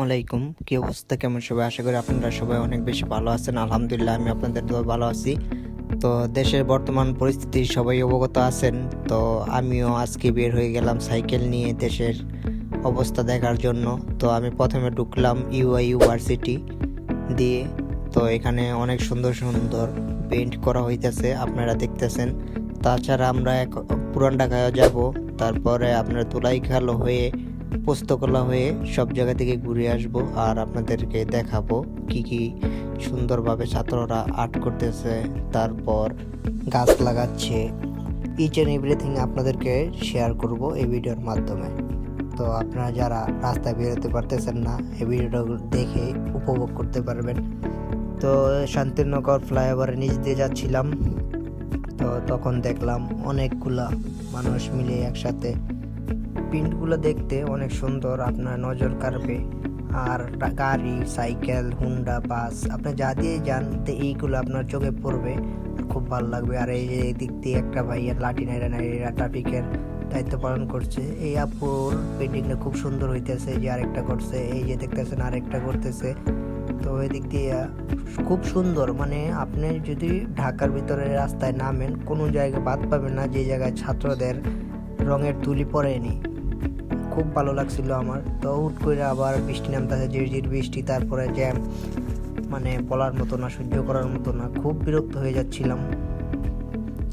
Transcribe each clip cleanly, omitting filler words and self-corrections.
আসসালামু আলাইকুম। কি অবস্থা, কেমন সবাই? আশা করি আপনারা সবাই অনেক বেশি ভালো আছেন। আলহামদুলিল্লাহ, আমি আপনাদের দোয়ায় ভালো আছি। তো দেশের বর্তমান পরিস্থিতি সবাই অবগত আছেন। তো আমিও আজকে বের হয়ে গেলাম সাইকেল নিয়ে দেশের অবস্থা দেখার জন্য। তো আমি প্রথমে ঢুকলাম ইউআই ইউনিভার্সিটি দিয়ে। তো এখানে অনেক সুন্দর সুন্দর পেইন্ট করা হইতেছে, আপনারা দেখতেছেন। তাছাড়া আমরা পুরান ঢাকায় যাব, তারপরে আপনার ধুলাইখাল হয়ে পোস্তকলা হয়ে সব জায়গা থেকে ঘুরে আসব আর আপনাদেরকে দেখাবো কি সুন্দরভাবে ছাত্ররা আর্ট করতেছে, তারপর গাছ লাগাচ্ছে। ইচ অ্যান্ড এভরিথিং আপনাদেরকে শেয়ার করব এই ভিডিওর মাধ্যমে। তো আপনারা যারা রাস্তায় বেরোতে পারতেছেন না, এই ভিডিওটা দেখে উপভোগ করতে পারবেন। তো শান্তিনগর ফ্লাইওভারের নিচ দিয়ে যাচ্ছিলাম, তো তখন দেখলাম অনেকগুলা মানুষ মিলে একসাথে। প্রিন্টগুলো দেখতে অনেক সুন্দর, আপনার নজর কাড়বে। আর গাড়ি, সাইকেল, হুন্ডা, বাস, আপনি যা দিয়ে যান এইগুলো আপনার চোখে পড়বে, খুব ভালো লাগবে। আর এই যে দিক দিয়ে একটা ভাইয়া লাঠি নাইরা ট্রাফিকের দায়িত্ব পালন করছে। এই আপুর পেন্টিংটা খুব সুন্দর হইতেছে। যে আরেকটা করছে, এই যে দেখতেছেন আরেকটা করতেছে। তো এই দিক দিয়ে খুব সুন্দর, মানে আপনি যদি ঢাকার ভিতরে রাস্তায় নামেন, কোনো জায়গায় বাদ পাবেন না যে জায়গায় ছাত্রদের রঙের তুলি পড়েনি। খুব ভালো লাগছিল আমার। তো হুট করে আবার বৃষ্টি নামতেছে, ঝিরঝির বৃষ্টি, তারপরে জ্যাম, মানে বলার মতো না, সহ্য করার মতো না। খুব বিরক্ত হয়ে যাচ্ছিলাম,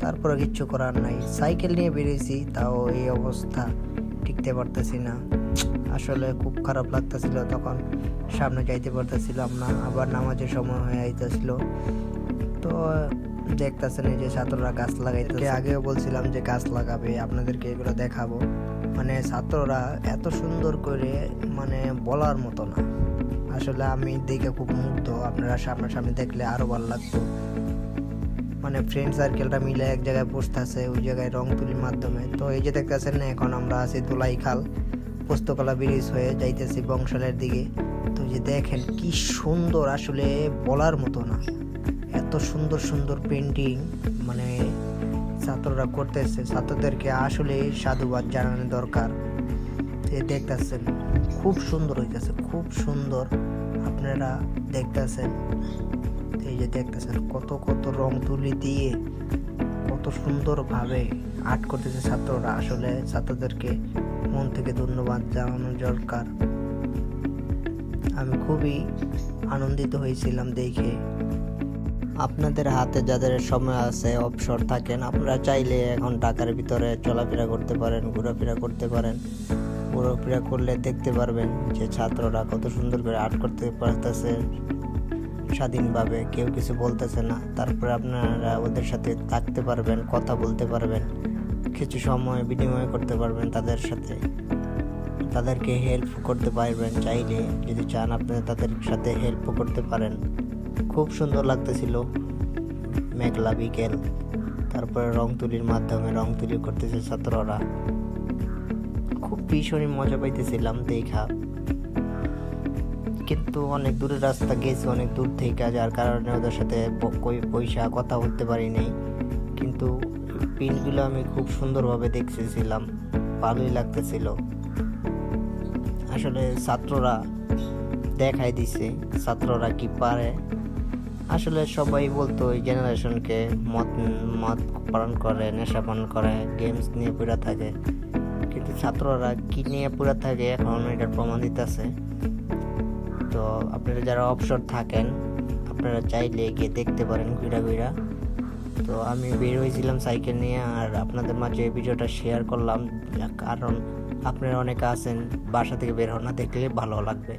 তারপরে কিচ্ছু করার নাই। সাইকেল নিয়ে বেরিয়েছি, তাও এই অবস্থা, টিকতে পারতেছি না। আসলে খুব খারাপ লাগতেছিল তখন, সামনে যাইতে পারতেছিলাম না। আবার নামাজের সময় হয়ে আইতেছিল। তো দেখতেছেন এই যে ছাত্ররা গাছ লাগাইতে, আগেও বলছিলাম যে গাছ লাগাবে, আপনাদেরকে এগুলো দেখাবো। মানে ছাত্ররা এত সুন্দর করে, মানে বলার মতো না। আসলে আমি দেখে খুব মুগ্ধ, আপনারা সামনাসামনি দেখলে আরো ভালো লাগতো। মানে ফ্রেন্ড সার্কেলটা মিলে এক জায়গায় বসতেছে, ওই জায়গায় রং তুলির মাধ্যমে। তো এই যে দেখতেছেন না, এখন আমরা আছি ধুলাইখাল, পোস্তকলা ব্রিজ হয়ে যাইতেছি বংশালের দিকে। তো যে দেখেন কি সুন্দর, আসলে বলার মতো না। এত সুন্দর সুন্দর পেন্টিং মানে ছাত্ররা করতেছে, ছাত্রদেরকে আসলে সাধুবাদ জানানো দরকার। দেখতেছেন খুব সুন্দর হইতেছে, খুব সুন্দর। আপনারা দেখতেছেন, এই যে দেখতেছেন কত কত রং তুলি দিয়ে কত সুন্দরভাবে আর্ট করতেছে ছাত্ররা। আসলে ছাত্রদেরকে মন থেকে ধন্যবাদ জানানো দরকার। আমি খুবই আনন্দিত হয়েছিলাম দেখে। আপনাদের হাতে যাদের সময় আছে, অবসর থাকেন, আপনারা চাইলে এখন ঢাকার ভিতরে চলাফেরা করতে পারেন, ঘোরাফেরা করতে পারেন। ঘোরাফেরা করলে দেখতে পারবেন যে ছাত্ররা কত সুন্দর করে আর্ট করতে পারতেছে স্বাধীনভাবে, কেউ কিছু বলতেছে না। তারপরে আপনারা ওদের সাথে থাকতে পারবেন, কথা বলতে পারবেন, কিছু সময় বিনিময় করতে পারবেন তাদের সাথে, তাদেরকে হেল্প করতে পারবেন। চাইলে যদি চান আপনারা তাদের সাথে হেল্প করতে পারেন। খুব সুন্দর লাগতেছিল, মেঘলা বিকেল, তারপরে রং তুলির মাধ্যমে রং তুলি করতেছে ছাত্ররা। খুব ভীষণই মজা পাইতেছিলাম দেখা। কিন্তু অনেক দূরের রাস্তা গেছি, অনেক দূর থেকে, যার কারণে ওদের সাথে পয়সা কথা বলতে পারিনি। কিন্তু পিনগুলো আমি খুব সুন্দরভাবে দেখতেছিলাম, ভালোই লাগতেছিল। আসলে ছাত্ররা দেখাই দিছে ছাত্ররা কি পারে। আসলে সবাই বলতো এই জেনারেশনকে মদ পালন করে, নেশা পালন করে, গেমস নিয়ে পুরা থাকে। কিন্তু ছাত্ররা কি নিয়ে পুরা থাকে এখন এটার প্রমাণ দিতেছে। তো আপনারা যারা অবসর থাকেন, আপনারা চাইলে গিয়ে দেখতে পারেন ঘুরা। তো আমি বের হয়েছিলাম সাইকেল নিয়ে, আর আপনাদের মাঝে এই ভিডিওটা শেয়ার করলাম, কারণ আপনারা অনেকে আছেন বাসা থেকে বের হন না, দেখলে ভালো লাগবে।